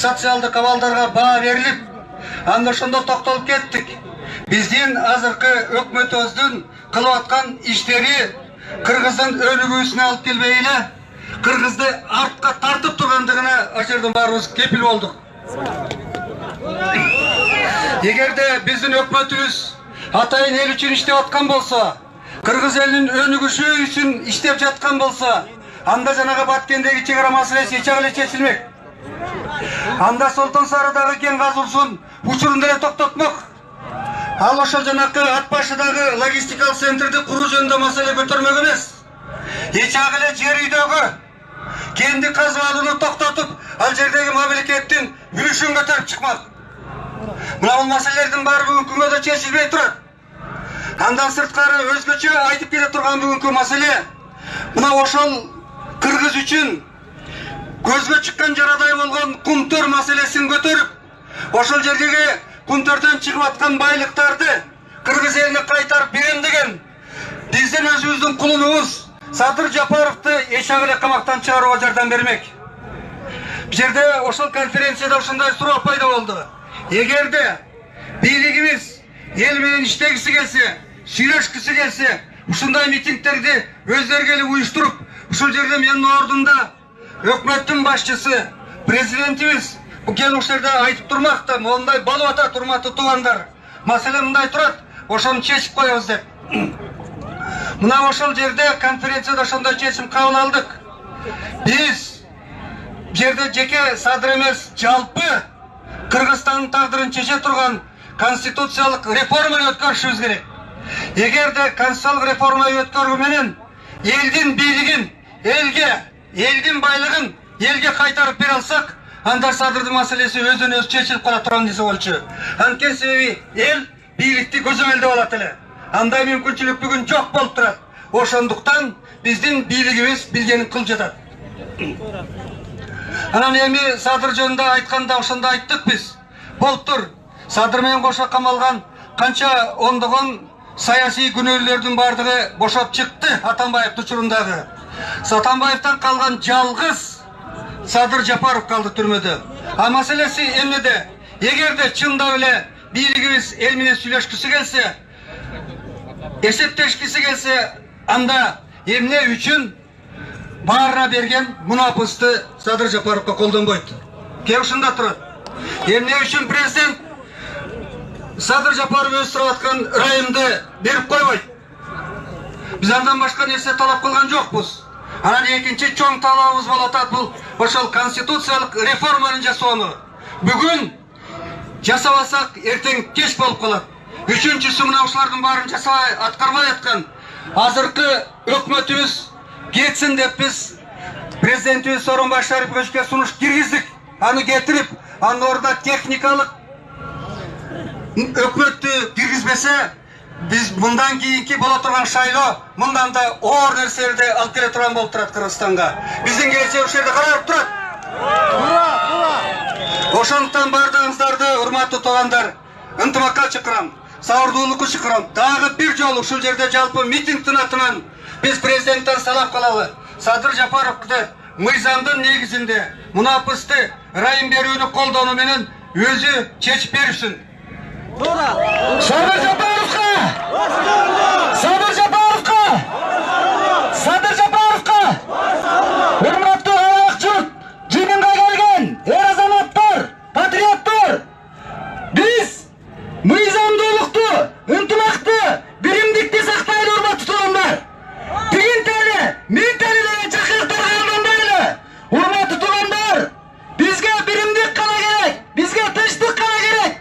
социалдык абалдарга баа берилип, анда ошондо токтолуп кеттик. Биздин азыркы өкмөтүбүздүн кылып аткан иштери Кыргыздын өнүгүүсүнө алып келбей эле, Кыргызды артка тартып тургандыгына ошерден баарыбыз кепил болдук. Эгерде биздин өкмөтүбүз атайын эл үчүн иштеп аткан болсо, Кыргыз элинин өнүгүшү үчүн иштеп жаткан болсо, анда жанагы Баткендеги чек ара маселеси эч эле чечилмек. Анда Солтон Сарыдагы кен казуусун учурунда эле токтотмок. Ал ошол жанакы ат башыдагы логистикалык центрди куруу жөнүндө маселе көтөрмөк эмес. Эч эле жер үйдөгү кенди казып алууну токтотуп, ал жердеги мамлекеттин үлүшүн көтөрүп чыкмак. Мына бул маселелердин баары бүгүнкү күндө чечилбей турат. Андан сырткары өзгөчө айтып келе турган бүгүнкү маселе мына ошол Кыргыз үчүн көзгө чыккан жарадай болгон кумтөр маселесин көтөрүп, ошол жердеги кумтөрдөн чыгып аткан байлыктарды Кыргыз элине кайтарып берем деген биздин өзүбүздүн кулунубуз Садыр Жапаровду эч эле камактан чыгарууга жардам бермек. Бул жерде ошол конференцияда ушундай суроо пайда болду. Эгерде бийлигибиз эл менен иштегиси келсе, сүйлөшкүсү келсе, ушундай митингдерди өздөрү келип уюштуруп, ушул жерде менин ордумда өкмөттүн башчысы, президентибиз бул келип ушул жерде айтып турмак да, мондай болуп атат, урматтуу туугандар. Маселе мындай турат, ошону чечип коебуз деп. Мына ошол жерде конференцияда ошондой чечим кабыл алдык. Биз бул жерде жеке Садыр эмес, жалпы Кыргызстандын тагдырын чече турган конституциялык реформаны өткөрүшүбүз керек. Эгерде конституциялык реформаны өткөрүү менен элдин бийлигин элге, элдин байлыгын элге кайтарып бере алсак, анда Садырдын маселеси өзүнөн өзү чечилип кала турган нерсе болчу. Анткени себеби эл бийликти көзөмөлдөп алат эле. Андай мүмкүнчүлүк бүгүн жок болуп турат. Ошондуктан биздин бийлигибиз билгенин кылып жатат. Анан эми Садыр жөнүндө айтканда ошондо айттык биз. Болуптур. Садыр менен кошо камалган канча ондогон саясий күнөөлөрдүн бардыгы бошоп чыкты Атамбаев учурундагы. Атамбаевтан калган жалгыз Садыр Жапаров калды түрмөдө. А маселеси эмнеде? Эгерде чындап эле бийлигибиз эл менен сүйлөшкүсү келсе, эсептешкиси келсе, анда эмне үчүн баарына берген мунапысты Садыр Жапаровго колдонбойт? Кеп ушунда турат. Эмне үчүн президент Садыр Жапаров өз сурап аткан райымды берип койбойт? Биз андан башка нерсе талап кылган жокпуз. Анан экинчи чоң талабыбыз болуп атат, бул ошол конституциялык реформаны жасоону. Бүгүн жасабасак, эртең кеч болуп калат. Үчүнчүсү мына ушулардын баарын жасабай аткарбай аткан азыркы өкмөтүбүз кетсин деп биз президентибиз Сооронбай Шариповичке сунуш киргиздик. Аны кетирип, анын ордуна техникалык өкмөттү киргизбесе, биз мындан кийинки боло турган шайлоо мындан да оор нерселерди алып келе турган болуп турат Кыргызстанга. Биздин келечек ушул жерде каралып турат. Ошондуктан бардыгыңыздарды, урматтуу туугандар, ынтымакка чакырам, сабырдуулукка чакырам. Дагы бир жолу ушул жерде жалпы митингдин атынан биз президенттен салап калалы. Садыр Жапаровду мыйзамдын негизинде мунапысты райым берүүнү колдонуу менен өзү чечип беришsin. Садыр Жапаровка! Садыр Жапаровка! Садыр Жапаровка! Урматтуу ак журт, жыйынга келген эр азаматтар, патриоттор, биз мыйзамдуулукту, ынтымакты, биримдикти сактайлы, урматтуу туугандар. Тигинтели, миңтели деген чакырыктар калгандай эле. Урматтуу туугандар, бизге биримдик гана керек, бизге тынчтык гана керек.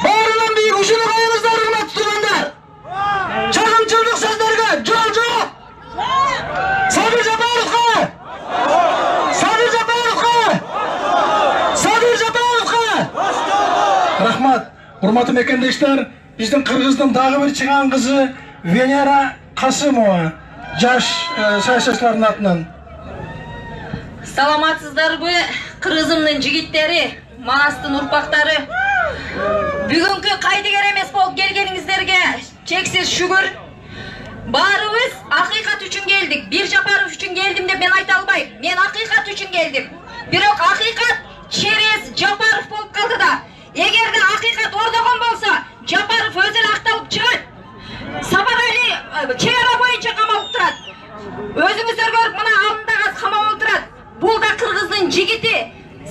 Баарынан бийик ушуну коебуздар, урматтуу туугандар. Чагымчылдык сөздөргө жол жок. Садыр Жапаровка! Садыр Жапаровка! Садыр Жапаровка! Рахмат. Урматтуу мекендештер, биздин Кыргыздын дагы бир чыган кызы Венера Касымова, жаш саясатчылардын атынан. Саламатсыздарбы, Кыргызымдын жигиттери, Манастын урпактары. Бүгүнкү кайдыгер эмес болуп келгениңиздерге чексиз шүгүр. Баарыбыз акыйкат үчүн келдик. Бир Жапаров үчүн келдим деп мен айта албайм. Мен акыйкат үчүн келдим. Бирок акыйкат через Жапаров калды да. Эгерде акыйкат ордогон болсо, Жапаров өзү эле акталып чыгат. Сапарали чек ара боюнча камалып турат. Өзүңүздөр көрүп мына алдындагы камалып турат. Бул да кыргыздын жигити.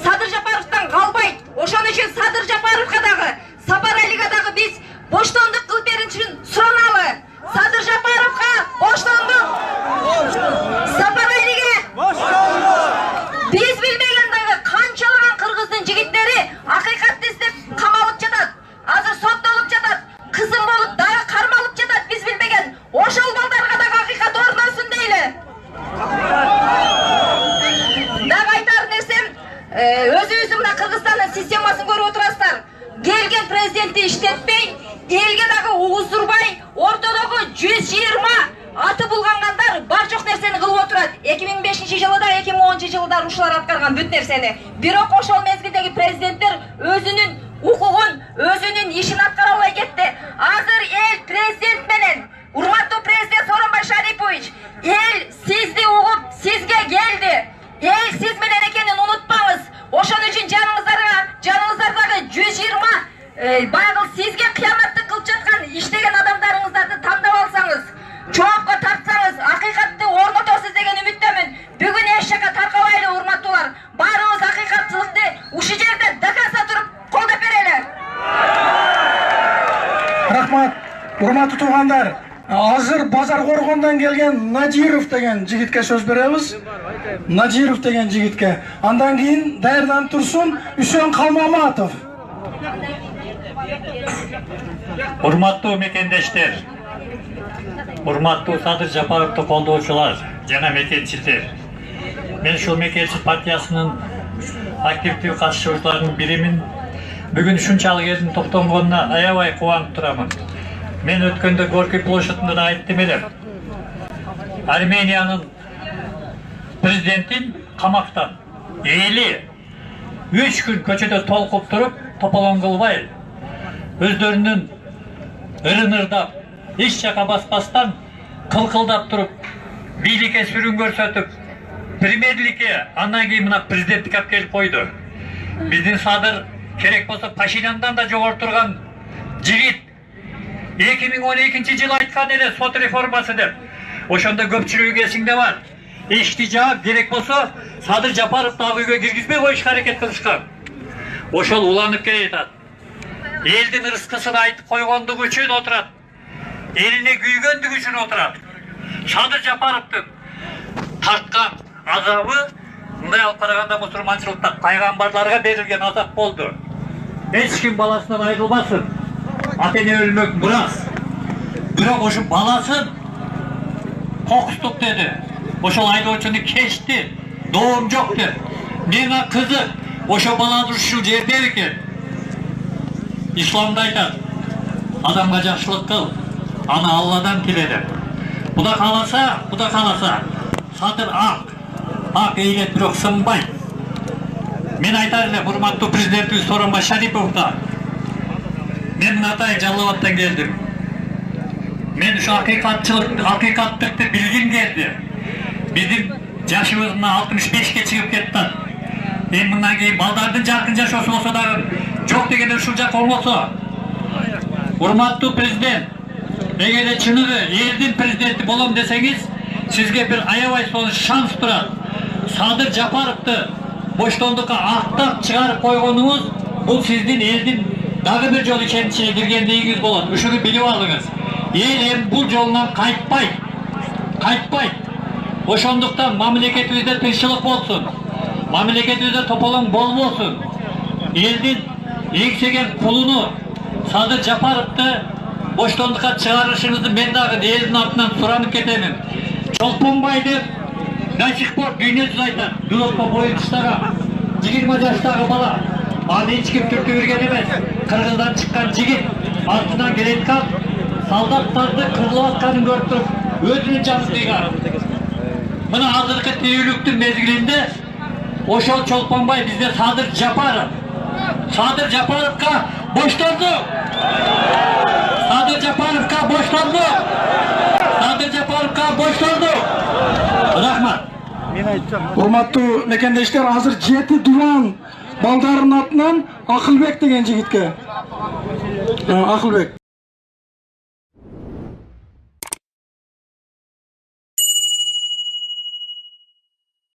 Садыр Жапаровтан калбайт. Ошон үчүн Садыр Жапаровго дагы, Сапаралиге дагы биз боштондук кылып беришин сураналы. Садыр Жапаровго боштондук, Сапаралиге боштондук. Биз билбеген дагы канчалаган кыргыздын жигиттери акыйкатты издеп камалып жатат. Азыр соттолуп жатат. Кызым болуп дагы кармалып жатат. Биз билбеген. Ошол балдарга дагы акыйкат орносун дейли. Дагы айтар нерсем, өзүбүздүн мына Кыргызстандын системасын көрүп отурасыздар. Келген президентти иштетпей, элге дагы угуздурбай, ортодогу 120 аты булгангандар бар жок нерсени кылып отурат. 2005-жылы да, 2010-жылы да ушулар аткарган бүт нерсени. Бирок ошол мезгилдеги президенттер өзүнүн укугун, өзүнүн ишин аткара албай кетти. Азыр эл президент менен, урматтуу президент Сооронбай Шарипович, эл сизди угуп, сизге келди. Эл сиз менен экенин унутпаңыз. Ошон үчүн жаныңыздардагы 120 багыл сизге кыяматты кылып жаткан иштеген адамдарыңыздарды тандап алсаңыз, жоопко тартсаңыз, акыйкатты орнотосуз деген үмүттөмүн. Бүгүн эч жака таркабайлы, урматтуулар. Баарыбыз акыйкатчылыкты ушул жерде дакаса туруп колдоп берели. Рахмат, урматтуу туугандар. Азыр Базар Коргондон келген Надиров деген жигитке сөз беребиз. Надиров деген жигитке. Андан кийин даярданып турсун Үсөн Калмаматов. Урматтуу мекендештер, урматтуу Садыр Жапаровду колдоочулар жана мекенчилер. Мен ушул мекенчил партиясынын активдүү катышуучуларынын биримин. Бүгүн ушунчалык элдин топтонгонуна аябай кубанып турамын. Мен өткөндө Горький площадында да айттым элем. Армениянын президентин камактан эли 3 күн көчөдө толкуп туруп, тополоң кылбай, өздөрүнүн ырынырдап, эч жака баспастан кылкылдап туруп, бийликке сүрүн көрсөтүп, премьерликке, андан кийин мына президенттикке алып келип койду. Биздин Садыр керек болсо Пашиняндан да жогору турган жигит. 2012-жылы айткан эле сот реформасы деп. Ошондо көпчүлүгү эсиңде бар. Эшикти жаап, керек болсо Садыр Жапаровду ак үйгө киргизбей коюшка аракет кылышкан. Ошол уланып келе жатат. Элдин ырыскысын айтып койгондугу үчүн отурат. Элине күйгөндүгү үчүн отурат. Садыр Жапаровдун тарткан азабы, мындай алып караганда мусулманчылыкта пайгамбарларга берилген азап болду. Эч ким баласынан айрылбасын. Ата-эне өлмөк мурас. Бирок ошо баласын кокустук деди. Ошол айдоочуну кечти. Доом жок деп. Мага кызык. Ошо бала ушул жерде экен. Исламда айтат. Адамга жакшылык кыл. Аны Алладан тиле деп. Буда каласа. Садыр ак эйлет, бирок сынбайт. Мен айтар элем, урматтуу президентибиз Сооронбай Шариповго. Мен Натay Жалал Абадтан келдим. Мен ушу акыйкаттыкты билгим келди. Биздин жашыбыз 65ке чыгып кетти. Мен мындан кийин балдардын жаркын жашоосу болсо дагы жок дегенде ушул жак болбосо. Урматтуу президент, эгерде чыныгы элдин президенти болом десеңиз, сизге бир аябай шанс турат. Садыр Жапаровду боштондукка актап чыгарып койгонуңуз, бул сиздин элдин дагы бир жолу ишеничине киргендигиңиз болот. Ушуну билип алыңыз. Эл эми бул жолунан кайтпайт. Ошондуктан мамлекетибизде тынччылык болсун. Мамлекетибизде тополоң болбосун. Элдин эңсеген кулуну Садыр Жапаровду боштондукка чыгарышыңызды мен дагы элдин атынан суранып кетемин. Чолпонбай деп Начикпор дүйнө жүз айтат. Дулотко боюн тыштаган 20 жаштагы бала. Аны эч ким түртүп берген эмес. Кыргыздан чыккан жигит артынан келет кап, солдаттарды кырылып атканын көрүп туруп, өзүнүн жанын кыйган. Мына азыркы тирүүлүктүн мезгилинде ошол Чолпонбай бизде Садыр Жапаровго боштондук. Садыр Жапаровго боштондук. Рахмат. Урматтуу мекендештер, азыр 7 дубан балдарынын атынан Акылбек деген жигитке. Акылбек.